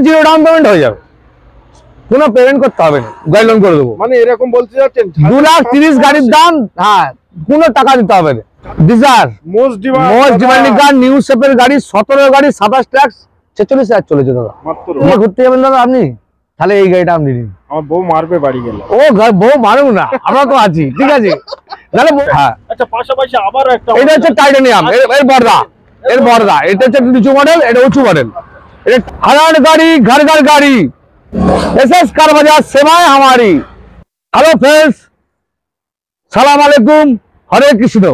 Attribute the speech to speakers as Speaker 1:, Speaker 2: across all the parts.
Speaker 1: Zero down payment হয়ে যাবে, কোনো পেমেন্ট করতে হবে না, গাড়ি লোন করে দেবো।
Speaker 2: মানে এরকম বলতে যাচ্ছেন
Speaker 1: 2,30,000 গাড়ির দাম, হ্যাঁ কোনো টাকা দিতে হবে না। ডিজায়ার
Speaker 2: মোস্ট
Speaker 1: ডিমান্ডিং কার, নিউ শেপের গাড়ি, 17 গাড়ি, 27 ট্যাক্স, 46,000 চলেছে দাদা।
Speaker 2: মাত্র
Speaker 1: ঘুরতে যাবেন দাদা আপনি, তাহলে এই গাড়িটা আপনি নিন।
Speaker 2: আমার বউ মারবে বাড়ি গেলে।
Speaker 1: ও বউ মারুক না, আমরা তো আছি, ঠিক আছে। তাহলে হ্যাঁ,
Speaker 2: আচ্ছা পাশাপাশি আবার একটা,
Speaker 1: এটা হচ্ছে টাইটানিয়াম, এর বর্দা, এটা হচ্ছে নিচু মডেল, এটা উঁচু মডেল। এটা হাজার গাড়ি, ঘর ঘর গাড়ি, এসএস कार बाजार सेवाएं हमारी। हेलो फ्रेंड्स, सलाम अलैकुम, हरे कृष्ण।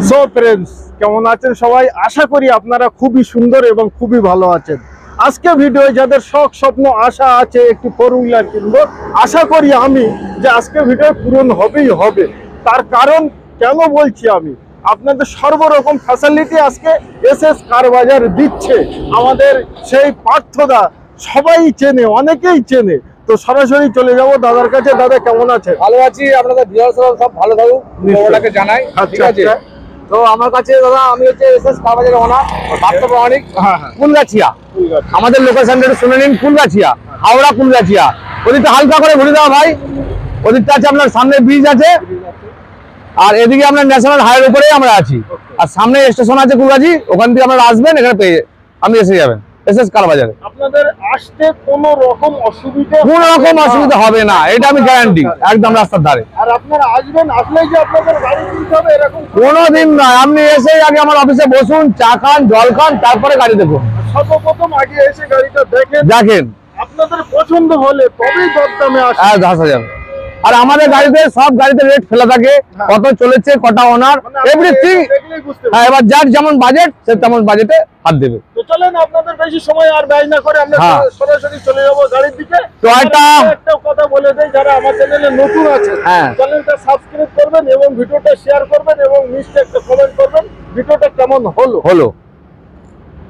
Speaker 2: সো ফ্রেন্ডস, কেমন আছেন সবাই? আশা করি আপনারা খুবই সুন্দর এবং খুবই ভালো আছেন। আজকে ভিডিও যাদের শখ স্বপ্ন আশা আছে একটি ফোর হুইলার কিনবো, আশা করি আমি যে আজকে ভিডিও পূরণ হবেই হবে। তার কারণ কেন বলছি, আমি আপনাদের সর্বরকম ফ্যাসিলিটি আজকে এসএস কার বাজার দিচ্ছে। আমাদের সেই পার্থদা সবাই চেনে, অনেকেই চেনে। তো সরাসরি চলে যাব দাদার কাছে। দাদা কেমন আছে?
Speaker 1: ভালো আছি, আপনাদের ভিউয়ার্সরা সব ভালো থাকুক, ওটাকে জানাই। ঠিক আছে, তো আমার কাছে দাদা, আমি হচ্ছে এসএস কার বাজারের ওনার বাপ্পা প্রামাণিক, কুলগাছিয়া। আমাদের লোকেশনটা একটু শুনে নিন, কুলগাছিয়া, হাওড়া কুলগাছিয়া। ওদিকটা হালকা করে ঘুরে দাও ভাই, ওদিকটা আছে আপনার সামনে ব্রিজ আছে, আর এদিকে আপনার ন্যাশনাল হাইওয়ের উপরেই আমরা আছি। আর সামনে স্টেশন আছে কুলগাছি, ওখান থেকে আপনারা আসবেন, এখানে পেয়ে আপনি এসে যাবেন এসএস কার বাজারে।
Speaker 2: আপনাদের আসতে কোনো রকম
Speaker 1: অসুবিধা হবে না, এটা আমি গ্যারান্টি, একদম রাস্তার ধারে।
Speaker 2: আর আপনারা আসবেন, আসলেই যে আপনাদের গাড়ি কিনতে হবে এরকম
Speaker 1: কোনোদিন নয়। আপনি এসে আগে আমার অফিসে বসুন, চা খান, জল খান, তারপরে গাড়ি দেখুন।
Speaker 2: সর্বপ্রথম আগে এসে গাড়িটা দেখেন, আপনাদের পছন্দ হলে তবেই দরদামে
Speaker 1: আসা যাবে। আর আমাদের গাড়িতে সব গাড়িতে রেট ফেলা থাকে, কত চলেছে, কটা ওনার, এভরিথিং। এবার যার যেমন বাজেট, সে তেমন বাজেটে হাত দেবে।
Speaker 2: তো চলেন আপনাদের বেশি সময় আর ব্যয় না করে আমরা সরাসরি চলে যাব গাড়ির দিকে।
Speaker 1: তো একটা
Speaker 2: কথা বলে দেই, যারা আমার চ্যানেলে নতুন আছে, চ্যানেলটা সাবস্ক্রাইব করবেন এবং ভিডিওটা শেয়ার করবেন এবং নিচে একটা কমেন্ট করবেন ভিডিওটা কেমন হলো।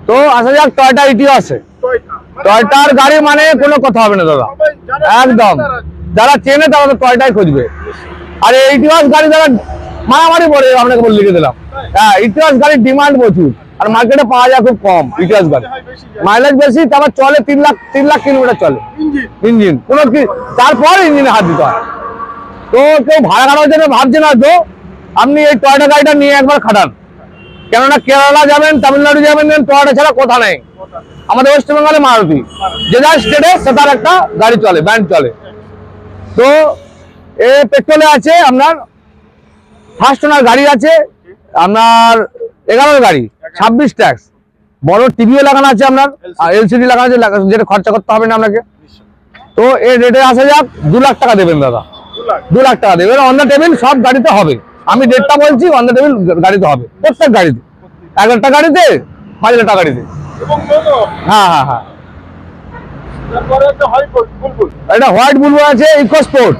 Speaker 1: তো আসা যাক টয়োটা ইটিওসে। টয়োটার গাড়ি মানে কোনো কথা হবে না দাদা, একদম। যারা চেনে তারা তো টয়োটাই খুঁজবে। আর এই ইটিওস গাড়ি যারা মারামারি পড়ে, আপনাকে বলে লিখে দিলাম। হ্যাঁ, ইটিওস গাড়ির ডিমান্ড প্রচুর, আর মার্কেটে পাওয়া যায় খুব কম। ইটিওস গাড়ি মাইলেজ বেশি, তারপর চলে 3 লাখ কিলোমিটার চলে ইঞ্জিন, কোনো কি তারপর ইঞ্জিনে হাত দিতে হয়। তো কেউ ভাড়া খাটার জন্য ভাবছে না, তো আপনি এই টয়োটা গাড়িটা নিয়ে একবার খাটান। কেননা কেরালা যাবেন, তামিলনাড়ু যাবেন, টয়োটা ছাড়া কথা নেই। আমাদের ওয়েস্ট বেঙ্গলে মারুতি, যে যার স্টেটে সেটার একটা গাড়ি চলে, ব্যান্ড চলে। তো এ পেট্রোলে আছে আপনার, ফার্স্ট ওনার গাড়ি আছে আপনার 11 গাড়ি, 26 ট্যাক্স, বড় টিভিও লাগানো আছে আপনার, আর এলসিডি লাগানো আছে, যেটা খরচা করতে হবে না আপনাকে। তো এই রেটে আসা যাক, 2 লাখ টাকা দেবেন দাদা, 2 লাখ টাকা দেবেন। অন দ্য টেবিল সব গাড়িতে হবে, আমি রেটটা বলছি, অন দ্য টেবিল গাড়িতে হবে, প্রত্যেক গাড়িতে। 11টা গাড়িতে 5 লাখ টাকা গাড়িতে। হ্যাঁ, এটা হোয়াইট বুলবো আছে, ইকোস্পোর্ট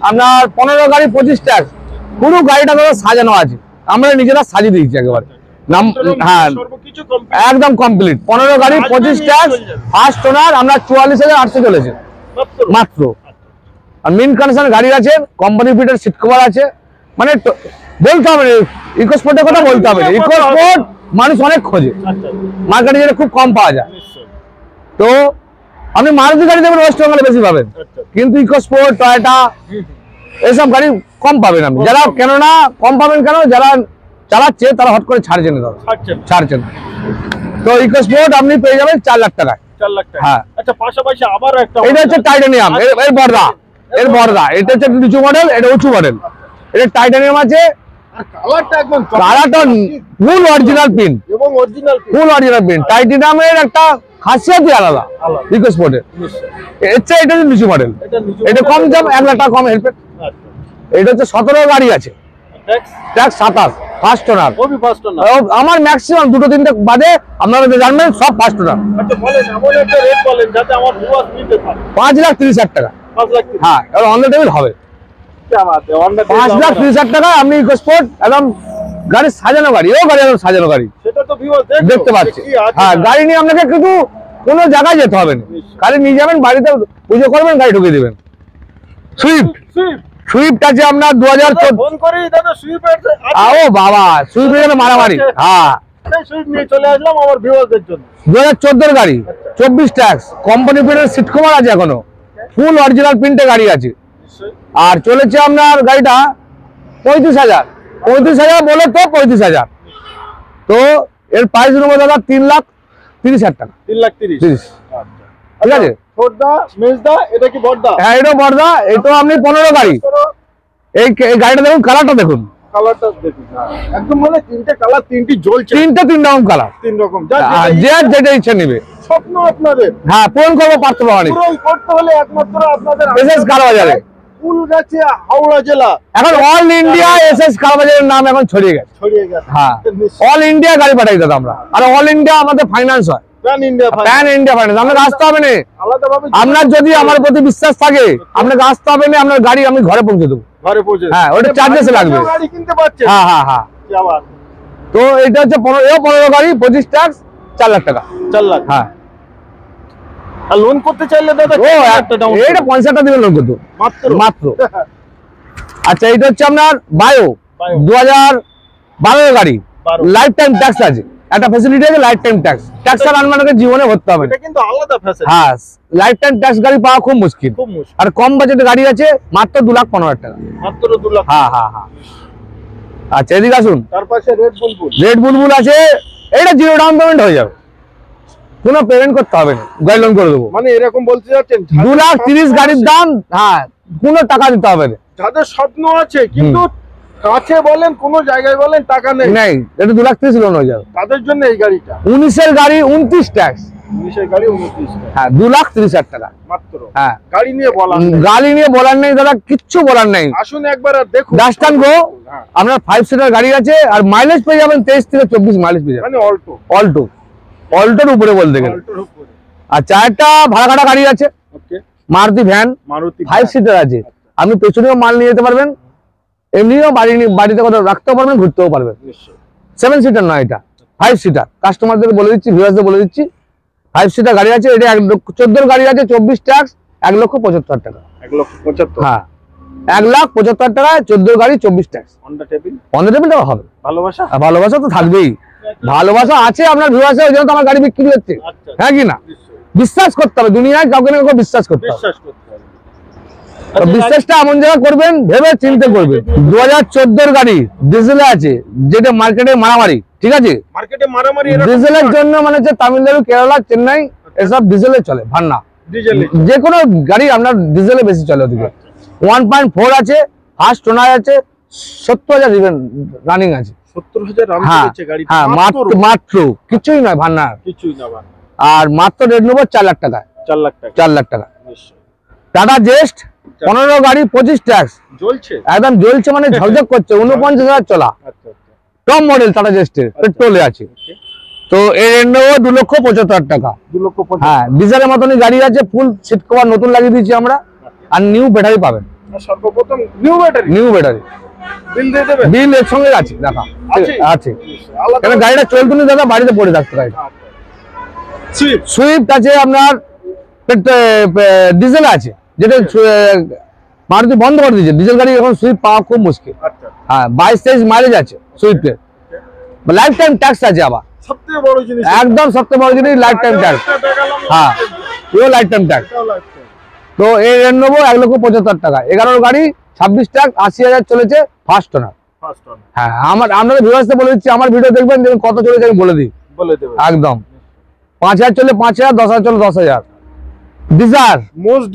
Speaker 1: আপনার 15 গাড়ি 25 ট্যাক্স। পুরো গাড়িটা সাজানো আছে, আমরা নিজেরা সাজিয়ে দিয়েছি একেবারে। হ্যাঁ, একদম কমপ্লিট। 15 গাড়ি 25 ট্যাক্স, ফার্স্ট ওনার, আমরা 44,800 চলেছে মাত্র। আর মেন কন্ডিশন গাড়ি আছে, কোম্পানি ফিটের সিট কভার আছে। মানে বলতে হবে ইকোস্পোর্টের কথা, বলতে হবে। ইকোস্পোর্ট মানুষ অনেক খোঁজে, মার্কেটে যেটা খুব কম পাওয়া যায়। তো আপনি মারুতি গাড়ি দেবেন, ওয়েস্ট বেঙ্গলে বেশি পাবেন, কিন্তু ইকোস্পোর্ট, টয়োটা এসব গাড়ি কম পাবেন আপনি। যারা কেননা কম পাবেন কেন, যারা চালাচ্ছে তারা হট করে ছাড়ছে না। তো ইকোস্পোর্ট আপনি পেয়ে যাবেন 4 লাখ টাকায়। হ্যাঁ,
Speaker 2: আচ্ছা পাশাপাশি আবার একটা,
Speaker 1: এটা হচ্ছে টাইটানিয়াম, এর বর্দা। এটা হচ্ছে নিচু মডেল, এটা উঁচু মডেল। এটা টাইটানিয়াম আছে, কালারটা ফুল অরিজিনাল পিন, টাইটানিয়ামের একটা খাসিয়াতই আলাদা ইকোস্পোর্টের। এটা হচ্ছে নিচু মডেল, এটা কম দাম, 1 লাখ টাকা কম হেল্পের। এটা হচ্ছে 17 গাড়ি আছে, ট্যাক্স 27, ফার্স্ট ওনার। আমার ম্যাক্সিমাম 2-3টে বাদে আপনারা জানবেন সব ফার্স্ট ওনার। 5,30,000 টাকা। হ্যাঁ, এবার অন দ্য টেবিল হবে 5,30,000 টাকা। আপনি ইকোস্পোর্ট একদম গাড়ি সাজানো গাড়ি, ও গাড়ি একদম সাজানো গাড়ি,
Speaker 2: সেটা তো ভিউয়ার্স
Speaker 1: দেখতে পাচ্ছে। হ্যাঁ, গাড়ি নিয়ে আপনাকে কিন্তু কোনো জায়গায় যেতে হবে না, গাড়ি নিয়ে যাবেন বাড়িতে পুজো করবেন, গাড়ি ঢুকিয়ে দেবেন। সুইফট, সুইফট আছে আপনার 2014।
Speaker 2: ফোন করি দাদা সুইফট
Speaker 1: ও বাবা, সুইফটের জন্য মারামারি। হ্যাঁ,
Speaker 2: সুইফট নিয়ে চলে আসলাম আমার ভিউয়ারদের জন্য।
Speaker 1: 2014 গাড়ি, 24 ট্যাক্স, কোম্পানি প্রিন্টের সিট কভার আছে, এখনো ফুল অরিজিনাল প্রিন্টে গাড়ি আছে। আর চলেছে আপনার গাড়িটা 35,000, 35,000 বলে তো 35,000। তো এর প্রাইস নেবো দাদা 3,30,000 টাকা।
Speaker 2: 3,30,000।
Speaker 1: ঠিক আছে,
Speaker 2: ছোটদা মেজদা এটা কি বড়দা?
Speaker 1: হ্যাঁ, এটা বড়দা। এটা আপনি 15 গাড়ি। এই গাড়িটা দেখুন, কালারটা দেখুন,
Speaker 2: কালারটা দেখুন, একদম মানে তিনটে কালার, তিনটি জ্বলছে,
Speaker 1: তিন রকম কালার,
Speaker 2: তিন রকম।
Speaker 1: যে যেটা ইচ্ছা নিবে।
Speaker 2: স্বপ্ন আপনাদের
Speaker 1: হ্যাঁ, পূরণ করবো পার্থ ভবানী,
Speaker 2: পূরণ করতে হলে একমাত্র আপনাদের
Speaker 1: এসএস কারবাজারে।
Speaker 2: ফুলগাছিয়া হাওড়া জেলা।
Speaker 1: এখন অল ইন্ডিয়া এসএস কারবাজারের নাম এখন ছড়িয়ে গেছে। হ্যাঁ, অল ইন্ডিয়া গাড়ি পাঠাই দাদা আমরা। আর অল ইন্ডিয়া আমাদের ফাইন্যান্স হয়,
Speaker 2: প্যান ইন্ডিয়া
Speaker 1: ফাইন্যান্স। আপনাকে আসতে হবে না,
Speaker 2: আলাদাভাবে।
Speaker 1: আপনার যদি আমার প্রতি বিশ্বাস থাকে আপনাকে আসতে হবে না, আপনার গাড়ি আমি ঘরে পৌঁছে দেবো।
Speaker 2: ঘরে পৌঁছে?
Speaker 1: হ্যাঁ, ওটা চার্জেস লাগবে।
Speaker 2: গাড়ি কিনতে পারছেন?
Speaker 1: হ্যাঁ হ্যাঁ হ্যাঁ। তো এটা হচ্ছে 15 গাড়ি, 25 ট্যাক্স, 4 লাখ টাকা।
Speaker 2: 4 লাখ।
Speaker 1: হ্যাঁ।
Speaker 2: আর লোন করতে চাইলে দাদা
Speaker 1: ও এটা 50 দিবেন লোন করতে মাত্র। আচ্ছা, এটা হচ্ছে আপনার বায়ো 2012 গাড়ি, লাইফ টাইম ট্যাক্স আছে। একটা ফ্যাসিলিটি আছে, লাইফ টাইম ট্যাক্স। ট্যাক্স আর আনমানকে জীবনে ভরতে হবে না।
Speaker 2: এটা কিন্তু আলাদা ফ্যাসিলিটি।
Speaker 1: হ্যাঁ, লাইফ টাইম ট্যাক্স গাড়ি পাওয়া খুব মুশকিল। আর কম বাজেটের গাড়ি আছে মাত্র 2,15,000 টাকা।
Speaker 2: মাত্র 2 লাখ।
Speaker 1: হ্যাঁ হ্যাঁ হ্যাঁ। আচ্ছা, এদিকে আসুন।
Speaker 2: তার পাশে রেড বুলবুল।
Speaker 1: রেড বুলবুল আছে, এটা 0 ডাউন পেমেন্ট হয়ে যাবে, কোনো পেমেন্ট করতে হবে না, গাড়ি লোন করে দেবো।
Speaker 2: মানে এরকম বলতে যাচ্ছেন
Speaker 1: 2,30,000 গাড়ির দাম। হ্যাঁ, কোনো টাকা দিতে হবে না।
Speaker 2: যাদের স্বপ্ন আছে কিন্তু কাছে বলেন কোন জায়গায় বলেন টাকা নেই,
Speaker 1: এটা 2,30,000 লোন হয়ে যাবে
Speaker 2: তাদের জন্য এই গাড়িটা।
Speaker 1: 19-এর গাড়ি 29 ট্যাক্স।
Speaker 2: 19-এর গাড়ি 29 টাকা।
Speaker 1: হ্যাঁ, 2,30,000 টাকা
Speaker 2: মাত্র।
Speaker 1: হ্যাঁ,
Speaker 2: গাড়ি নিয়ে বলার নেই।
Speaker 1: গাড়ি নিয়ে বলার নেই দাদা, কিচ্ছু বলার নেই।
Speaker 2: আসুন একবার আর দেখুন।
Speaker 1: ডাস্টান গো, আপনার 5 সিটার গাড়ি আছে, আর মাইলেজ পেয়ে যাবেন 23 থেকে 24 মাইলেজ পেয়ে যাবেন।
Speaker 2: মানে
Speaker 1: অল্টোর উপরে বলতে গেলে। আচ্ছা, একটা ভাড়া কাটা গাড়ি আছে,
Speaker 2: ওকে,
Speaker 1: মারুতি ভ্যান, 5 সিটার আছে। আপনি পেছনেও মাল নিয়ে যেতে পারবেন, এমনিও বাড়িতে কোথাও রাখতেও পারবেন, ঘুরতেও পারবেন। 7 সিটার নয়, এটা 5 সিটার। কাস্টমারদের বলে দিচ্ছি, ভিউয়ার্সদের বলে দিচ্ছি, 5 সিটার গাড়ি আছে। এটা 1,14 গাড়ি আছে, 24 ট্যাক্স, 1,75,000 টাকা।
Speaker 2: 1,75,000।
Speaker 1: হ্যাঁ, 1,75,000 টাকায় 14 গাড়ি, 24 ট্যাক্স।
Speaker 2: হন্ডা টেবিল
Speaker 1: টাকা হবে।
Speaker 2: ভালোবাসা,
Speaker 1: ভালোবাসা তো থাকবেই, ভালোবাসা আছে আপনার ভিউয়ার্সে, ওই জন্য তো আমার গাড়ি বিক্রি হচ্ছে। হ্যাঁ কি না? বিশ্বাস করতে হবে, দুনিয়ায় কাউকে না কাউকে বিশ্বাস করতে হবে। বিশ্বাসটা এমন জায়গা করবেন, ভেবে চিন্তে করবেন। 2014 গাড়ি, ডিজেলে আছে, যেটা মার্কেটে মারামারি। ঠিক আছে,
Speaker 2: মার্কেটে মারামারি।
Speaker 1: ডিজেলের জন্য মানে হচ্ছে তামিলনাড়ু, কেরালা, চেন্নাই এসব ডিজেলে চলে, ভান্না যে কোনো গাড়ি আপনার ডিজেলে বেশি চলে। ওদিকে 1.4 আছে, ফার্স্ট ওনার আছে, 70,000 ইভেন রানিং আছে।
Speaker 2: 70,000 রান করেছে গাড়ি।
Speaker 1: হ্যাঁ, মাত্র কিছুই নয়, ভান্নার
Speaker 2: কিছুই না।
Speaker 1: আর মাত্র রেট নেবো 4 লাখ টাকা।
Speaker 2: 4 লাখ টাকা।
Speaker 1: 4 লাখ টাকা। টাটা জেস্ট 15 গাড়ি, 25 ট্যাক্স,
Speaker 2: জ্বলছে
Speaker 1: একদম জ্বলছে, মানে ঝকঝক করছে। 49,000 চলা, টপ মডেল টাটা জেস্টের, পেট্রোলে আছে। তো এর রেট নেবো 2,75,000 টাকা।
Speaker 2: 2,75,000।
Speaker 1: হ্যাঁ, ডিজেলের মতনই গাড়ি আছে, ফুল সিট কভার নতুন লাগিয়ে দিয়েছি আমরা। আর নিউ ব্যাটারি পাবেন,
Speaker 2: সর্বপ্রথম নিউ ব্যাটারি। বিল দিয়ে দেবেন?
Speaker 1: বিল এর সঙ্গে আছে, দেখা আছে। কেন গাড়িটা চলতো না দাদা, বাড়িতে পড়ে থাকতো গাড়িটা। সুইফট আছে আপনার, ডিজেল আছে, যেটা মারুতি বন্ধ করে দিয়েছে। ডিজেল গাড়ি এখন সুইফট পাওয়া খুব মুশকিল। হ্যাঁ, 22-23 মাইলেজ আছে সুইফটের, লাইফ টাইম ট্যাক্স আছে। আবার
Speaker 2: সবথেকে বড় জিনিস,
Speaker 1: একদম সবথেকে বড় জিনিস, লাইফ টাইম ট্যাক্স। হ্যাঁ, পুরো লাইফ টাইম ট্যাক্স। তো এই রেট নেবো 1,75,000 টাকা। 11 গাড়ি, 26 ট্যাক্স, 80,000 চলেছে, ফার্স্ট ওনার। হ্যাঁ, আপনাদের ভিউয়ার্সদের বলে দিচ্ছি, আমার ভিডিও দেখবেন, কত চলেছে আমি বলে দিই একদম। 5,000 চলে 5,000, 10,000 চলে 10,000। ডিজার মোস্ট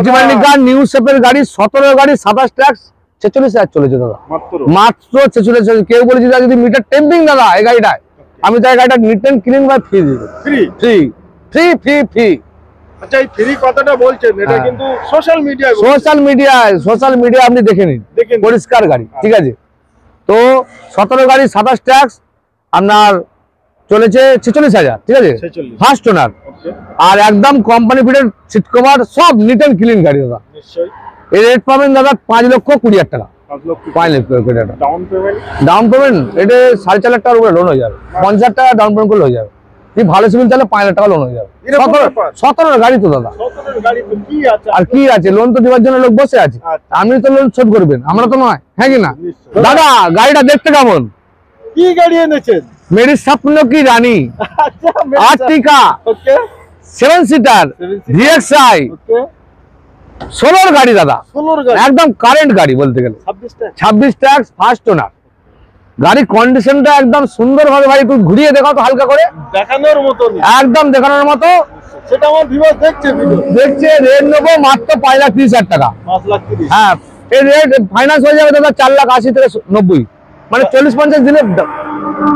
Speaker 1: ডিমান্ডিং কার, নিউ শেপের গাড়ি, 17 গাড়ি, 27 ট্যাক্স, 46,000 চলেছে দাদা, মাত্র 46,000। কেউ বলেছি যদি মিটার টেম্পিং দাদা এই গাড়িটায়, আমি তাই গাড়িটা নিট এন্ড ক্লিন বা ফ্রি দিই। ফ্রি।
Speaker 2: আচ্ছা, এই ফ্রি কথাটা বলছেন, এটা কিন্তু সোশ্যাল
Speaker 1: মিডিয়ায় আপনি দেখে নিন, পরিষ্কার গাড়ি। ঠিক আছে, তো 17 গাড়ি, 27 ট্যাক্স, আপনার চলেছে 46,000। ঠিক আছে, ফার্স্ট ওনার। আর একদম কোম্পানি ফিটেড সিট কভার, সব নিট এন্ড ক্লিন গাড়ি দাদা। এর রেট পাবেন দাদা 5,20,000 টাকা।
Speaker 2: 5 লক্ষ
Speaker 1: 5 লক্ষ কোটি টাকা
Speaker 2: ডাউন পেমেন্ট।
Speaker 1: ডাউন পেমেন্ট এটা 4.5 লাখ টাকার উপরে লোন হয়ে যাবে। 50 টাকা ডাউন পেমেন্ট করলে হয়ে যাবে। কি ভালো সিভিল তাহলে 5 লাখ টাকা লোন হয়ে যাবে।
Speaker 2: এরকম ব্যাপার?
Speaker 1: 17 গাড়ি তো দাদা,
Speaker 2: 17 গাড়ি তো কি আছে?
Speaker 1: আর কি আছে? লোন তো দেওয়ার জন্য লোক বসে আছে,
Speaker 2: আচ্ছা।
Speaker 1: আপনি তো লোন শোধ করবেন, আমরা তো নয়, হ্যাঁ কি না?
Speaker 2: নিশ্চয়ই।
Speaker 1: দাদা গাড়িটা দেখতে কেমন?
Speaker 2: কি গাড়ি এনেছেন?
Speaker 1: মেরি স্বপ্ন কি রানী
Speaker 2: আচ্ছা
Speaker 1: আর্টিকা
Speaker 2: ওকে
Speaker 1: 7 সিটার
Speaker 2: 7 seater।
Speaker 1: DXi
Speaker 2: ওকে
Speaker 1: 16 গাড়ি দাদা,
Speaker 2: 16 গাড়ি
Speaker 1: একদম কারেন্ট গাড়ি বলতে গেলে।
Speaker 2: 26 টা
Speaker 1: 26 ট্যাক্স ফার্স্ট ওনার গাড়ি, কন্ডিশনটা একদম সুন্দর ভাবে ভাই একটু ঘুরিয়ে দেখাও তো হালকা করে,
Speaker 2: দেখানোর মতো নেই।
Speaker 1: একদম দেখানোর মতো।
Speaker 2: সেটা আমার ভিউয়ার দেখছে ভিডিও।
Speaker 1: দেখছে রেট নেবো মাত্র 5,30,000 টাকা।
Speaker 2: 5 লাখ 30।
Speaker 1: হ্যাঁ এই রেট ফাইন্যান্স হয়ে যাবে দাদা 4,80,000 থেকে 90, মানে 40-50 দিনের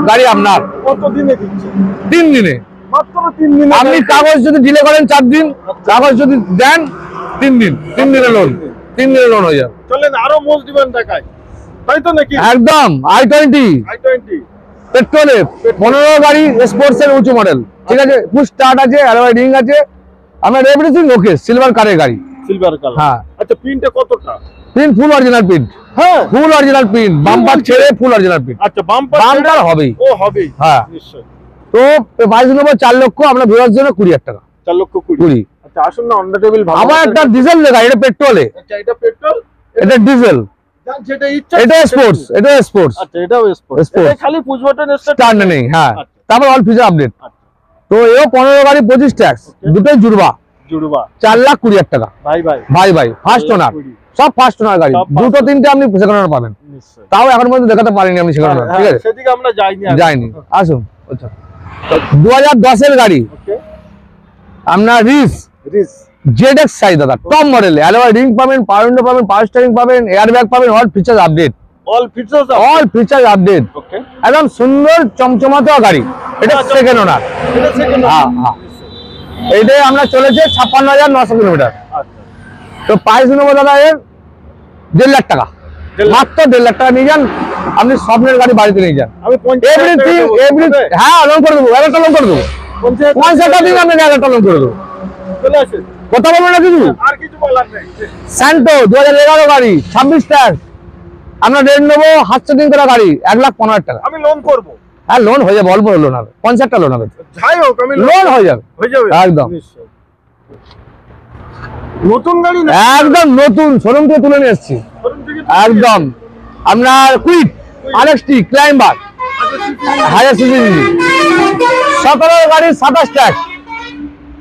Speaker 1: গাড়ি আপনার।
Speaker 2: কত দিনে দিচ্ছে?
Speaker 1: 3 দিনে।
Speaker 2: মাত্র 3 দিনে।
Speaker 1: আপনি কাগজ যদি ডিলে করেন 4 দিন, কাগজ যদি দেন 3 দিন, 3 দিনের লোন, 3 দিনের লোন হয়ে যাবে।
Speaker 2: চলেন আরো মোস্ট ডিমান্ড দেখাই, তাই তো নাকি?
Speaker 1: একদম i20
Speaker 2: i20
Speaker 1: পেট্রোলে 15 গাড়ি, স্পোর্টস এর উঁচু মডেল, ঠিক আছে? পুশ স্টার্ট আছে, অ্যালয় রিং আছে, আমার এভরিথিং ওকে, সিলভার কারের গাড়ি।
Speaker 2: Silver colour.
Speaker 1: হ্যাঁ।
Speaker 2: আচ্ছা প্রিন্টটা কতটা?
Speaker 1: প্রিন্ট ফুল অরিজিনাল প্রিন্ট,
Speaker 2: হ্যাঁ
Speaker 1: ফুল অরিজিনাল প্রিন্ট, বাম্পার ছেড়ে ফুল অরিজিনাল প্রিন্ট।
Speaker 2: আচ্ছা বাম্পার
Speaker 1: বাম্পার হবেই।
Speaker 2: ও হবেই।
Speaker 1: হ্যাঁ।
Speaker 2: নিশ্চয়।
Speaker 1: তো প্রাইস নেবো 4 লক্ষ, আমরা ভিউয়ার্স জন্য 20,000 টাকা।
Speaker 2: 4 লক্ষ 20।
Speaker 1: 20।
Speaker 2: আচ্ছা আসুন না অন দ্য টেবিল ভালো।
Speaker 1: আবার একটা ডিজেল গাড়ি, এটা পেট্রোলে,
Speaker 2: আচ্ছা এটা পেট্রোল,
Speaker 1: এটা ডিজেল,
Speaker 2: যার যেটা ইচ্ছা।
Speaker 1: এটা স্পোর্টস, এটা স্পোর্টস
Speaker 2: আচ্ছা এটাও স্পোর্টস।
Speaker 1: Sports।
Speaker 2: এটা খালি পুশ বাটন
Speaker 1: স্টার্ট নেই। হ্যাঁ,
Speaker 2: আচ্ছা।
Speaker 1: তারপর অল ফিচার আপডেট।
Speaker 2: আচ্ছা
Speaker 1: তো এও 15 গাড়ি 25 ট্যাক্স,
Speaker 2: Okay।
Speaker 1: দুটোই জুড়বা,
Speaker 2: জুড়বা
Speaker 1: 4,20,000 টাকা।
Speaker 2: ভাই ভাই
Speaker 1: ভাই ফার্স্ট ওনার,
Speaker 2: 4,20,000
Speaker 1: সব ফার্স্ট ওনার গাড়ি,
Speaker 2: সব first
Speaker 1: দুটো তিনটে আপনি সেকেন্ড ওনার পাবেন।
Speaker 2: নিশ্চয়।
Speaker 1: তাও এখন পর্যন্ত দেখাতে পারিনি আমি সেকেন্ড ওনার, ঠিক আছে?
Speaker 2: সেদিকে আমরা যাইনি আর।
Speaker 1: যাইনি, আসুন। আচ্ছা 2010 এর গাড়ি,
Speaker 2: ওকে
Speaker 1: আপনার রিস
Speaker 2: রিস
Speaker 1: ZXi দাদা, টপ মডেল, অ্যালয় রিং পাবেন, পাওয়ার উইন্ডো পাবেন, পাওয়ার স্টিয়ারিং পাবেন, এয়ার ব্যাগ পাবেন, all feature update,
Speaker 2: all features
Speaker 1: all feature update,
Speaker 2: okay.
Speaker 1: একদম সুন্দর চমচমাতো গাড়ি। এটা সেকেন্ড ওনার।
Speaker 2: এটা সেকেন্ড।
Speaker 1: হ্যাঁ হ্যাঁ, এইটাই আমরা চলেছে 56,900 কিলোমিটার।
Speaker 2: আচ্ছা
Speaker 1: তো প্রাইস নেবো দাদা এর 1.5 লাখ টাকা,
Speaker 2: 1.5 লাখ।
Speaker 1: মাত্র 1.5 লাখ টাকা নিয়ে যান, আপনি স্বপ্নের গাড়ি বাড়িতে নিয়ে যান।
Speaker 2: আমি 50,000
Speaker 1: এভরিথিং হ্যাঁ লোন করে দেবো, 1,000 লোন করে দেবো, 50 টাকা দিন আপনি 1,000 লোন করে দেবো।
Speaker 2: চলে আসেন।
Speaker 1: কথা বলবেন না কিছু?
Speaker 2: আর কিছু বলার নেই।
Speaker 1: স্যান্টো 2011 গাড়ি, 26 ট্যাক্স, আমরা রেট নেবো হাত সেটিং করা গাড়ি 1,15,000 টাকা।
Speaker 2: আমি লোন করব।
Speaker 1: হ্যাঁ লোন হয়ে যাবে, অল্প লোন হবে, 50 টাকা লোন হবে,
Speaker 2: যাই হোক আমি
Speaker 1: লোন হয়ে যাবে
Speaker 2: হয়ে যাবে
Speaker 1: একদম।
Speaker 2: নিশ্চয়। নতুন গাড়ি না?
Speaker 1: একদম নতুন, শোরুম থেকে তুলে নিয়ে এসেছি
Speaker 2: শোরুম থেকে
Speaker 1: একদম। আপনার কুইক RXT ক্লাইম্বার, হাজার সিসি, 17 গাড়ি, 27 ট্যাক্স,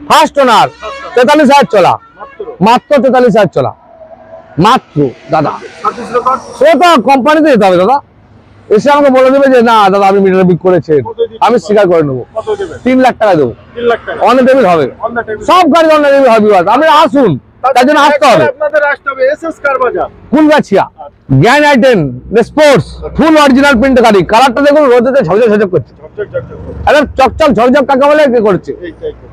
Speaker 1: ফার্স্ট ওনার, 43,000 চলা, মাত্র 43,000 চলা, মাত্র দাদা।
Speaker 2: সার্ভিস রেকর্ড
Speaker 1: সেটা কোম্পানিতে যেতে হবে দাদা, এসে আমাকে বলে দেবে যে না দাদা আপনি মিটার বিক করেছেন, আমি স্বীকার করে নেবো,
Speaker 2: কত দেবেন?
Speaker 1: 3 লাখ টাকা দেবো,
Speaker 2: 3 লাখ টাকা
Speaker 1: অন টেবিল হবে,
Speaker 2: অন দ্য টেবিল।
Speaker 1: সব গাড়ি অন টেবিল হবে। আপনি আসুন, তার জন্য আসতে হবে।
Speaker 2: আপনাদের আসতে হবে এসএস কার বাজার।
Speaker 1: ফুলগাছিয়া জ্ঞান আইটেন স্পোর্টস, ফুল অরিজিনাল প্রিন্ট গাড়ি, কালারটা দেখুন রোদেতে ঝকঝক ঝকঝক করছে,
Speaker 2: ঝকঝক ঝকঝক করে।
Speaker 1: একদম চকচক ঝকঝক কাকে বলে কি করছে।
Speaker 2: এইটাই তো।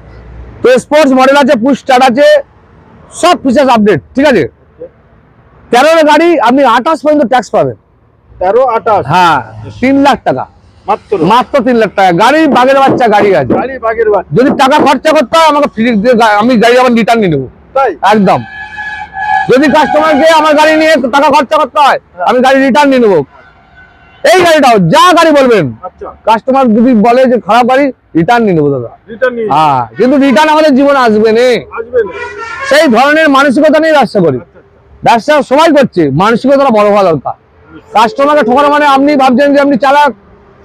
Speaker 1: তো স্পোর্টস মডেল আছে, পুশ স্টার্ট আছে, সব ফিচার্স আপডেট, ঠিক আছে? 13 গাড়ি আপনি 28 পর্যন্ত ট্যাক্স পাবেন।
Speaker 2: 13 28
Speaker 1: হ্যাঁ 3 লাখ টাকা,
Speaker 2: মাত্র।
Speaker 1: মাত্র 3 লাখ টাকা গাড়ি, বাগের বাচ্চা গাড়ি আছে।
Speaker 2: গাড়ি বাগের বাচ্চা।
Speaker 1: যদি টাকা খরচা করতে হয় আমাকে ফ্রি দিয়ে আমি গাড়ি আবার রিটার্ন নিয়ে নেবো
Speaker 2: তাই
Speaker 1: একদম। যদি কাস্টমারকে আমার গাড়ি নিয়ে টাকা খরচা করতে হয় আমি গাড়ি রিটার্ন নিয়ে নেবো। এই গাড়িটাও যা গাড়ি বলবেন,
Speaker 2: আচ্ছা
Speaker 1: কাস্টমার যদি বলে যে খারাপ গাড়ি, রিটার্ন নিয়ে নেবো দাদা।
Speaker 2: রিটার্ন নিয়ে
Speaker 1: হ্যাঁ, কিন্তু রিটার্ন আমাদের জীবনে আসবে না,
Speaker 2: আসবে না।
Speaker 1: সেই ধরনের মানসিকতা নিয়ে ব্যবসা করি। ব্যবসা সবাই করছে, মানসিকতাটা বড় হওয়া দরকার। কাস্টমারকে ঠকানো মানে আপনি ভাবছেন যে আপনি চালাক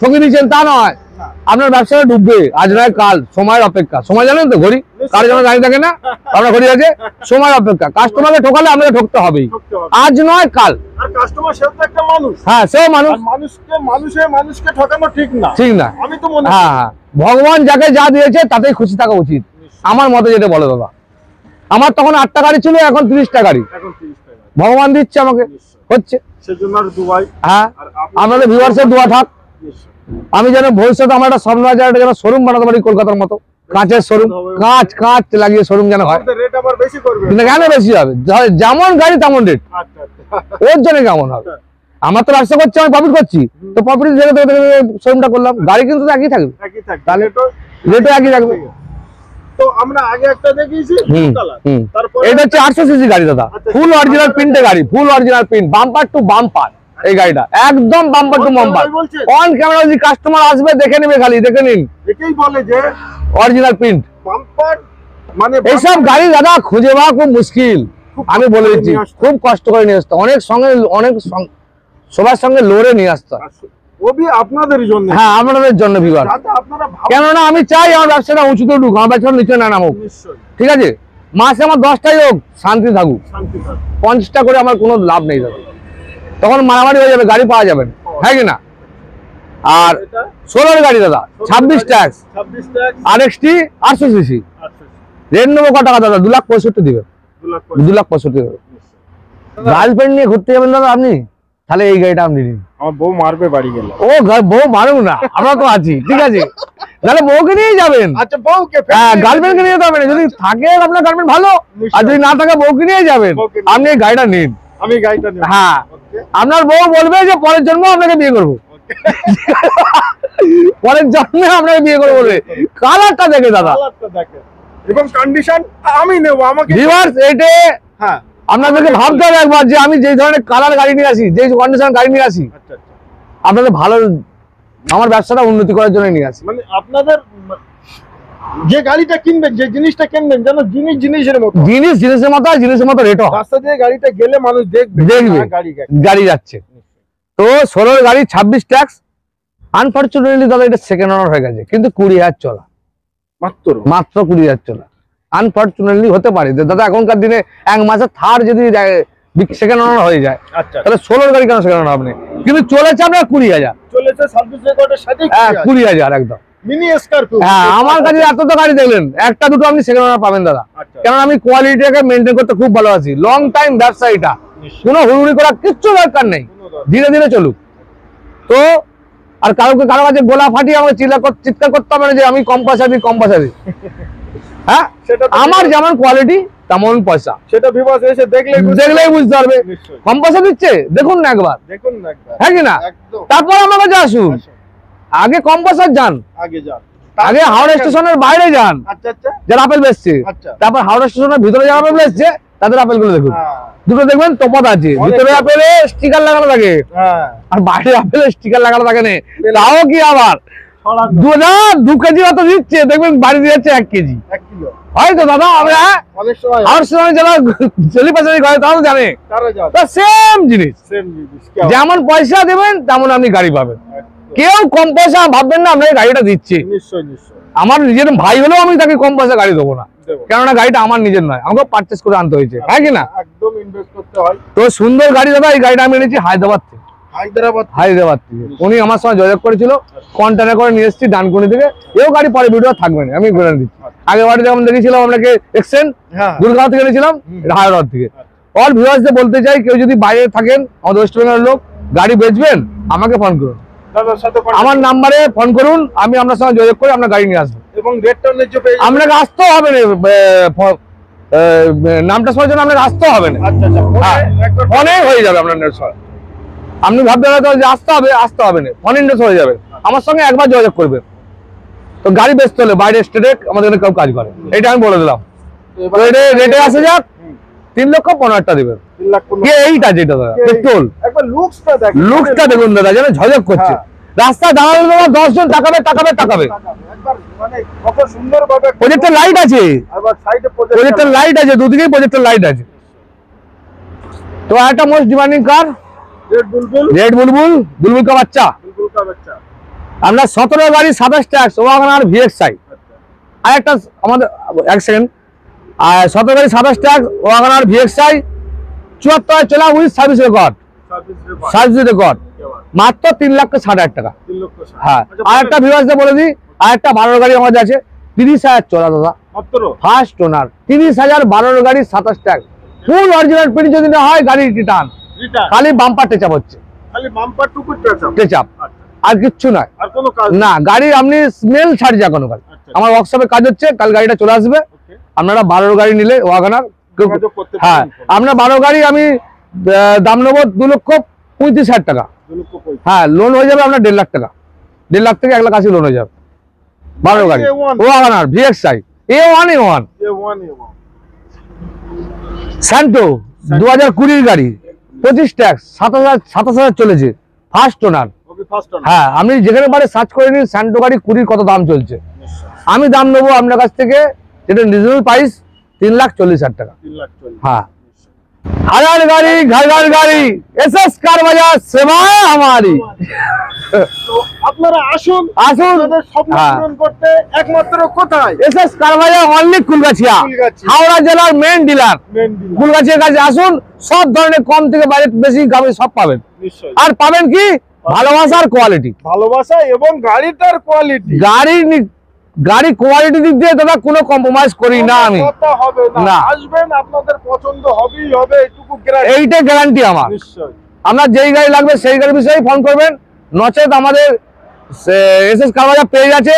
Speaker 1: ঠকে দিচ্ছেন, তা নয়। আপনার ব্যবসাটা ডুববে, আজ নয় কাল, সময়ের অপেক্ষা। সময় জানেন তো, ঘড়ি কারো যেন দাঁড়িয়ে থাকে না, আপনার ঘড়ি আছে, সময়ের অপেক্ষা। কাস্টমারকে ঠকালে আপনাকে ঠকতে হবেই,
Speaker 2: ঠকতে হবে।
Speaker 1: আজ নয় কাল।
Speaker 2: আর কাস্টমার সেও তো একটা মানুষ।
Speaker 1: হ্যাঁ সেও মানুষ,
Speaker 2: আর মানুষকে ঠকানো ঠিক না।
Speaker 1: ঠিক না।
Speaker 2: আমি তো মনে
Speaker 1: হ্যাঁ হ্যাঁ, ভগবান যাকে যা দিয়েছে তাতেই খুশি থাকা উচিত, আমার মতে যেটা বলে দাদা। আমার তখন 8টা গাড়ি ছিল, এখন 30টা গাড়ি
Speaker 2: এখন 30 টাকা।
Speaker 1: ভগবান দিচ্ছে আমাকে, হচ্ছে।
Speaker 2: সেজন্য আর দুবাই।
Speaker 1: হ্যাঁ,
Speaker 2: আর আপনি-
Speaker 1: আমাদের ভিউয়ার্সের দোয়া থাক।
Speaker 2: নিশ্চয়।
Speaker 1: আমি যেন ভবিষ্যতে আমার একটা স্বপ্ন আছে, একটা যেন শোরুম বানাতে পারি কলকাতার মতো, কাঁচের শোরুম, কাঁচ লাগিয়ে শোরুম যেন হয়।
Speaker 2: আমাদের রেট আবার বেশি করবে।
Speaker 1: কিন্তু কেন বেশি হবে? যেমন গাড়ি তেমন রেট,
Speaker 2: আচ্ছা আচ্ছা।
Speaker 1: ওর জন্য কেমন হবে? আমার তো ব্যবসা করছি, আমি প্রফিট করছি, তো প্রফিট দেখে শোরুমটা করলাম। গাড়ি কিন্তু তো একই থাকবে,
Speaker 2: একই থাকে।
Speaker 1: তাহলে
Speaker 2: রেটও
Speaker 1: রেটও একই থাকবে।
Speaker 2: তো আমরা আগে একটা দেখিয়েছি
Speaker 1: হুম,
Speaker 2: কালার,
Speaker 1: হুম।
Speaker 2: তারপর
Speaker 1: এটা হচ্ছে 800 সিসি গাড়ি দাদা,
Speaker 2: আচ্ছা,
Speaker 1: ফুল অরিজিনাল প্রিন্টে গাড়ি, ফুল original print, bumper to bumper এই গাড়িটা, একদম bumper to
Speaker 2: On
Speaker 1: bumper.
Speaker 2: camera বলছেন?
Speaker 1: অন ক্যামেরা যদি কাস্টমার আসবে দেখে নেবে, খালি দেখে নিন
Speaker 2: একেই বলে যে
Speaker 1: অরিজিনাল প্রিন্ট।
Speaker 2: বাম্পার মানে
Speaker 1: এইসব গাড়ি দাদা খুঁজে পাওয়া খুব মুশকিল, আমি বলে দিচ্ছি, খুব কষ্ট করে নিয়ে আসতে, অনেক সবার সঙ্গে লড়ে নিয়ে আসতে হয়।
Speaker 2: ওবি আপনাদের জন্য,
Speaker 1: হ্যাঁ, আপনাদের জন্য ভিউয়ার,
Speaker 2: যাতে আপনারা
Speaker 1: কেননা আমি চাই আমার ব্যবসাটা উঁচুতে উঠুক, আমার ব্যবসা নিচে না নামুক,
Speaker 2: নিশ্চয়ই
Speaker 1: ঠিক আছে? মাসে আমার 10টাই হোক, শান্তি থাকুক,
Speaker 2: শান্তি পান।
Speaker 1: 50টা করে আমার কোনো লাভ নেই দাদা, তখন মারামারি হয়ে যাবে, গাড়ি পাওয়া যাবে না, হ্যাঁ কি না? আর
Speaker 2: এটা
Speaker 1: 16 গাড়ি দাদা, 26 tax,
Speaker 2: 26 lakh
Speaker 1: RXT 800 CC,
Speaker 2: 800,
Speaker 1: rate নেবো কত টাকা দাদা? 2,65,000 দিবে,
Speaker 2: 2 লাখ
Speaker 1: 2,65,000 দিবে। গার্লফ্রেন্ড নিয়ে ঘুরতে যাবেন দাদা আপনি, তাহলে এই গাড়িটা আপনি নিন।
Speaker 2: আমার বউ মারবে বাড়ি গেলে।
Speaker 1: ও বউ মারুক না, আমরা তো আছি, ঠিক আছে? তাহলে বউকে নিয়েই যাবেন,
Speaker 2: আচ্ছা বউকে
Speaker 1: হ্যাঁ, গার্লফ্রেন্ডকে নিয়ে যেতে হবে না, যদি থাকে আপনার গার্লফ্রেন্ড ভালো, আর যদি না থাকে বউকে নিয়ে যাবেন,
Speaker 2: বউকে নিয়ে
Speaker 1: আপনি এই গাড়িটা নিন।
Speaker 2: আমি গাড়িটা নেব।
Speaker 1: হ্যাঁ,
Speaker 2: ওকে
Speaker 1: আপনার বউ বলবে যে পরের জন্ম আপনাকে বিয়ে করবো, পরের জন্মে আপনাকে বিয়ে করবো বলে। কালারটা দেখে দাদা,
Speaker 2: কালারটা দেখেন এবং কন্ডিশন আমি নেব, আমাকে
Speaker 1: ভিউয়ার্স এইটা
Speaker 2: হ্যাঁ
Speaker 1: আপনাদেরকে ভাবতে হবে একবার, যে আমি যে ধরনের কালার গাড়ি নিয়ে আসি, যে কন্ডিশন গাড়ি নিয়ে আসি,
Speaker 2: আচ্ছা আচ্ছা,
Speaker 1: আপনাদের ভালো, আমার ব্যবসাটা উন্নতি করার জন্য নিয়ে আসি।
Speaker 2: মানে আপনাদের যে গাড়িটা কিনবেন, যে জিনিসটা কিনবেন যেন জিনিসের মতো,
Speaker 1: জিনিসের মতো, আর জিনিসের মতো রেটও
Speaker 2: রাস্তা দিয়ে গাড়িটা গেলে মানুষ দেখবে
Speaker 1: দেখবে
Speaker 2: হ্যাঁ,
Speaker 1: গাড়ি যাচ্ছে। তো 16 গাড়ি 26 ট্যাক্স, আনফরচুনেটলি দাদা এটা সেকেন্ড ওনার হয়ে গেছে, কিন্তু 20,000 চলা, মাত্র 20,000 চলা। আনফরচুনেটলি হতে পারে যে দাদা এখনকার দিনে এক মাসে থার যদি সেকেন্ড ওনার হয়ে যায়,
Speaker 2: আচ্ছা
Speaker 1: তাহলে 16 গাড়ি কেন সেকেন্ড ওনার আপনি? কিন্তু চলেছে আপনার 20,000,
Speaker 2: চলেছে সার্ভিস রেকর্ডের সাথে
Speaker 1: হ্যাঁ 20,000 একদম।
Speaker 2: মিনি স্করপিও,
Speaker 1: হ্যাঁ, আমার কাছে এত তো গাড়ি দেখলেন, একটা দুটো আপনি সেকেন্ড ওনার পাবেন দাদা,
Speaker 2: আচ্ছা
Speaker 1: কারণ আমি কোয়ালিটিটাকে মেনটেন করতে খুব ভালোবাসি, লং টাইম ব্যবসা এটা, কোনো হুড়ুড়ি করা কিচ্ছু দরকার নেই, ধীরে ধীরে চলুক। তো আর কারো কাছে গোলা ফাটিয়ে আমাকে চিৎকার করতে হবে না যে আমি কম পয়সা দিই। হ্যাঁ,
Speaker 2: সেটা তো
Speaker 1: আমার যেমন কোয়ালিটি তেমন পয়সা,
Speaker 2: সেটা ভিউয়ার্স এসে
Speaker 1: দেখলেই বুঝতে পারবে।
Speaker 2: নিশ্চয়ই
Speaker 1: কম পয়সা দিচ্ছে দেখুন না একবার,
Speaker 2: দেখুন না একবার,
Speaker 1: হ্যাঁ কি না?
Speaker 2: একদম
Speaker 1: তারপর আমার কাছে আসুন,
Speaker 2: আসুন,
Speaker 1: আগে কম পয়সা যান,
Speaker 2: আগে যান,
Speaker 1: আগে হাওড়া স্টেশনের বাইরে যান,
Speaker 2: আচ্ছা আচ্ছা
Speaker 1: যারা আপেল বেচছে,
Speaker 2: আচ্ছা
Speaker 1: তারপর হাওড়া স্টেশনের ভিতরে যারা আপেল বেচছে তাদের আপেল গুলো দেখুন,
Speaker 2: হ্যাঁ
Speaker 1: দুটো দেখবেন তফাৎ আছে,
Speaker 2: অনেক
Speaker 1: ভিতরে
Speaker 2: তফাৎ।
Speaker 1: আপেলে স্টিকার লাগানো থাকে,
Speaker 2: হ্যাঁ
Speaker 1: আর বাইরে আপেলে স্টিকার লাগানো থাকে না, তাও কি আবার
Speaker 2: ছড়ানো
Speaker 1: 2 কেজি মতো দিচ্ছে, দেখবেন বাড়ি দিয়ে যাচ্ছে 1 কেজি,
Speaker 2: 1 কিলো
Speaker 1: হয়তো দাদা আমরা
Speaker 2: অনেক সময়
Speaker 1: হাওড়া স্টেশনে যারা চলিপাচারি করে তারাও জানে,
Speaker 2: তারা যান
Speaker 1: তো সেম জিনিস,
Speaker 2: সেম জিনিস
Speaker 1: যেমন পয়সা দেবেন তেমন আপনি গাড়ি পাবেন, কেউ কম পয়সা ভাববেন না আপনাকে গাড়িটা দিচ্ছে।
Speaker 2: নিশ্চয় নিশ্চয়
Speaker 1: আমার নিজের ভাই হলেও আমি তাকে কম পয়সা গাড়ি দেবো না,
Speaker 2: দেব,
Speaker 1: কেননা গাড়িটা আমার নিজের নয়, আমাকে পারচেস করে আনতে হয়েছে, হ্যাঁ কি না?
Speaker 2: একদম ইনভেস্ট করতে হয়।
Speaker 1: তো সুন্দর গাড়ি দাদা, এই গাড়িটা আমি এনেছি হায়দ্রাবাদ
Speaker 2: হায়দ্রাবাদ
Speaker 1: থেকে। উনি আমার সঙ্গে যোগাযোগ করেছিল, কন্টেনার করে নিয়ে এসেছি ডানকুনি থেকে, এও গাড়ি পরে ভিডিও থাকবে না, আমি বলে দিচ্ছি। আগে বাড়ি যেমন দেখেছিলাম আপনাকে এক্সচেঞ্জ
Speaker 2: হ্যাঁ
Speaker 1: গুরগাঁও থেকে এনেছিলাম, এটা হায়দ্রাবাদ থেকে। অল ভিউয়ার্সদের বলতে চাই, কেউ যদি বাইরে থাকেন, আমাদের ওয়েস্ট বেঙ্গলের লোক, গাড়ি বেচবেন, আমাকে ফোন করুন,
Speaker 2: দাদার সাথে
Speaker 1: আমার নাম্বারে ফোন করুন, আমি আপনার সঙ্গে যোগাযোগ করে আপনার গাড়ি নিয়ে আসবো।
Speaker 2: এবং রেটটা ন্যায্য পেয়ে যাবেন।
Speaker 1: আপনাকে আসতেও হবে না, নামটা শোনার জন্য আপনাকে আসতেও হবে না,
Speaker 2: আচ্ছা আচ্ছা
Speaker 1: হ্যাঁ,
Speaker 2: একবার
Speaker 1: ফোনে হয়ে যাবে আপনার নেট সব। আপনি ভাবতে পারেন যে আসতে হবে না, ফোন ইন্ডেক্স হয়ে যাবে, আমার সঙ্গে একবার যোগাযোগ করবেন। তো গাড়ি বেচতে হলে বাইরে স্টেটে আমাদের এখানে কেউ কাজ করে, এটা আমি বলে দিলাম। তো এটা রেটে আসে যাক, 3,15,000 দেবেন।
Speaker 2: 3 লাখ 15
Speaker 1: কে এইটা যেটা দাদা পেট্রোল,
Speaker 2: একবার লুকসটা দেখেন,
Speaker 1: লুকসটা দেখুন দাদা, যেন ঝলক করছে, রাস্তায় দাঁড়ালে দাদা 10 জন তাকাবে।
Speaker 2: একবার মানে কত সুন্দর ভাবে
Speaker 1: প্রজেক্টের লাইট আছে,
Speaker 2: আবার সাইডে
Speaker 1: প্রজেক্টের লাইট আছে, দুদিকেই প্রজেক্টের লাইট আছে। তো একটা মোস্ট ডিমান্ডিং কার, রেড বুলবুল কা বাচ্চা,
Speaker 2: কা বাচ্চা
Speaker 1: আমরা 17 গাড়ি 27 ট্যাক্স, ওয়াগনার ভিএক্সআই। আর একটা আমাদের 1 সেকেন্ড, আর 17 গাড়ি 27 ট্যাক্স, ওয়াগনার ভিএক্সআই, 74 চলা উইথ সার্ভিস রেকর্ড, মাত্র 3,60,000 টাকা।
Speaker 2: 3 লক্ষ
Speaker 1: হ্যাঁ, আর একটা ভিউয়ার্সদের বলে দিই, আর একটা 12 গাড়ি আমাদের আছে, 30,000 চলা দাদা,
Speaker 2: মাত্র
Speaker 1: ফার্স্ট ওনার, 30,000, 12 গাড়ি 27 ট্যাক্স, ফুল অরিজিনাল প্রিন্ট যদি না হয় গাড়ি রিটার্ন,
Speaker 2: রিটার্ন
Speaker 1: খালি বাম্পার টেচাপ হচ্ছে,
Speaker 2: খালি বাম্পার টুকু টাচআপ
Speaker 1: টেচাপ, আর কিচ্ছু নয়।
Speaker 2: আর কোনো কাজ
Speaker 1: না, গাড়ি আপনি স্মেল ছাড় যা কোনো গাড়ি।
Speaker 2: আচ্ছা।
Speaker 1: আমার ওয়ার্কশপে কাজ হচ্ছে, কাল গাড়িটা চলে আসবে।
Speaker 2: ওকে
Speaker 1: আপনারা 12 গাড়ি নিলে ওয়াগনার,
Speaker 2: যোগাযোগ করতে
Speaker 1: হ্যাঁ,
Speaker 2: পারেন।
Speaker 1: আপনার 12 গাড়ি আমি দাম নেবো 2,35,000 টাকা।
Speaker 2: 2 লক্ষ 35
Speaker 1: হ্যাঁ, লোন হয়ে যাবে আপনার 1.5 লাখ টাকা, 1.5 লাখ থেকে 1,80,000 লোন হয়ে যাবে। 12 গাড়ি
Speaker 2: A1
Speaker 1: Wagner VXI, A1
Speaker 2: A1
Speaker 1: স্যান্টো 2020 গাড়ি, 25 ট্যাক্স, 27,000 চলেছে, first owner.
Speaker 2: Okay first owner.
Speaker 1: হ্যাঁ, আপনি যেখানে পারে সার্চ করে নিন স্যান্টো গাড়ি 20 কত দাম চলছে। আমি দাম নেবো আপনার কাছ থেকে, যেটা রিজনেবল প্রাইস 3,40,000 টাকা।
Speaker 2: 3,40,000।
Speaker 1: হ্যাঁ, হাজার গাড়ি ঘর ঘর গাড়ি, এসএস কার বাজার, সেবা আমারি।
Speaker 2: তো আপনারা আসুন আপনাদের স্বপ্ন পূরণ করতে একমাত্র কোথায়?
Speaker 1: এসএস কার বাজার, অনলি কুলগাছিয়া, হাওড়া জেলার মেন ডিলার। কুলগাছিয়ার কাছে আসুন, সব ধরনের কম থেকে বাজেট বেশি গাড়ি সব পাবেন।
Speaker 2: নিশ্চয়ই।
Speaker 1: আর পাবেন কি ভালোবাসার কোয়ালিটি,
Speaker 2: ভালোবাসা এবং গাড়িটার কোয়ালিটি।
Speaker 1: গাড়ি কোয়ালিটি দিক দিয়ে দাদা কোনো কম্প্রোমাইজ করি না আমি।
Speaker 2: কথা হবে
Speaker 1: না।
Speaker 2: না, আসবেন আপনাদের পছন্দ হবেই হবে, এটুকু গ্যারান্টি।
Speaker 1: এইটাই গ্যারান্টি আমার।
Speaker 2: নিশ্চয়ই।
Speaker 1: আপনার যেই গাড়ি লাগবে সেই গাড়ির বিষয়ে ফোন করবেন, নচেত আমাদের এসএস কার বাজার পেজ আছে,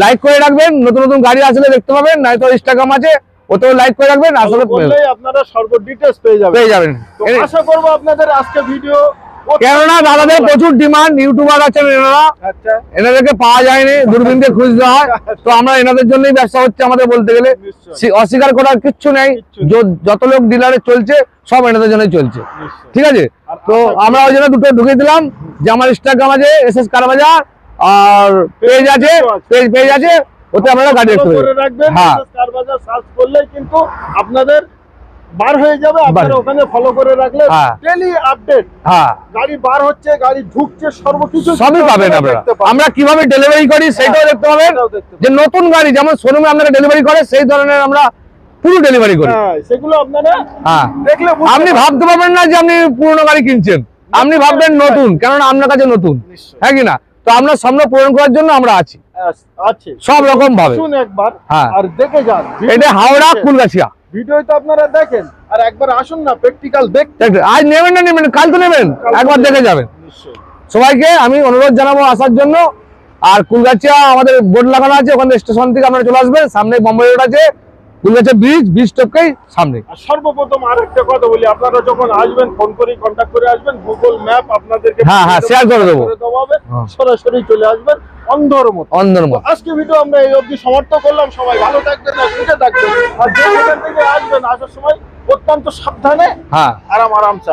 Speaker 1: লাইক করে রাখবেন, নতুন নতুন গাড়ি আসলে দেখতে পাবেন, নয়তো ইনস্টাগ্রাম আছে, ওতেও লাইক করে রাখবেন, আসলে
Speaker 2: বললেই আপনারা সর্ব ডিটেইলস পেয়ে যাবেন। তো আশা করব আপনাদের আজকে ভিডিও,
Speaker 1: কেননা দাদাদের প্রচুর ডিমান্ড, ইউটিউবার আছেন এনারা,
Speaker 2: আচ্ছা,
Speaker 1: এনাদেরকে পাওয়া যায়নি, দূরবীন দিয়ে খুঁজতে হয়। তো আমরা এনাদের জন্যই ব্যবসা হচ্ছে আমাদের, বলতে গেলে অস্বীকার করার কিচ্ছু নেই। যত লোক ডিলারে চলছে সব এনাদের জন্যই চলছে, ঠিক আছে। তো আমরা ওই জন্য দুটো ঢুকিয়ে দিলাম যে আমার ইনস্টাগ্রাম আছে এসএস কার বাজার, আর পেজ আছে, পেজ আছে, ওতে আপনারা গাড়ি দেখতে পাবেন। হ্যাঁ,
Speaker 2: কার বাজার সার্চ করলেই কিন্তু আপনাদের বার হয়ে যাবে। আপনারা ওখানে ফলো করে রাখলে ডেইলি আপডেট,
Speaker 1: হ্যাঁ,
Speaker 2: গাড়ি বার হচ্ছে, গাড়ি ঢুকছে, সর্বকিছু
Speaker 1: সবই পাবেন আপনারা। আমরা কিভাবে ডেলিভারি করি সেটাও দেখতে পাবেন, যে নতুন গাড়ি যেমন শোরুমে আপনারা ডেলিভারি করে সেই ধরনের আমরা পুরো ডেলিভারি করি।
Speaker 2: সেগুলো আপনারা
Speaker 1: হ্যাঁ
Speaker 2: দেখলে
Speaker 1: আপনি ভাবতে পারবেন না যে আপনি পুরনো গাড়ি কিনছেন, আপনি ভাববেন নতুন, কেননা আপনার কাছে নতুন, হ্যাঁ কি না। তো আমরা স্বপ্ন পূরণ করার জন্য আমরা আছি সব রকম ভাবে।
Speaker 2: একবার
Speaker 1: হ্যাঁ,
Speaker 2: আর দেখে যান,
Speaker 1: এটা হাওড়া কুলগাছিয়া।
Speaker 2: ভিডিওটা আপনারা দেখেন আর একবার আসুন না, প্র্যাকটিক্যাল দেখতে।
Speaker 1: আজ নেবেন না নেবেন, কাল তো নেবেন, একবার দেখে যাবেন। সবাইকে আমি অনুরোধ জানাবো আসার জন্য। আর কুলগাছিয়া আমাদের বোর্ড লাগানো আছে, ওখানে স্টেশন থেকে আপনারা চলে আসবেন, সামনে বোম্বে রোড আছে, কুলগাছিয়া ব্রিজ টপকেই সামনে।
Speaker 2: আর সর্বপ্রথম আরেকটা কথা বলি, আপনারা যখন আসবেন ফোন করে কন্টাক্ট করে আসবেন, গুগল ম্যাপ আপনাদেরকে
Speaker 1: শেয়ার করে দেবো,
Speaker 2: সরাসরি চলে আসবেন অন্ধর মতো। আজকে ভিডিও আমরা এই অবধি সমাপ্ত করলাম। সবাই ভালো থাকবেন, সুখে থাকবেন, আর যেখান থেকে আসবেন আসার সময় অত্যন্ত সাবধানে, আরামসে।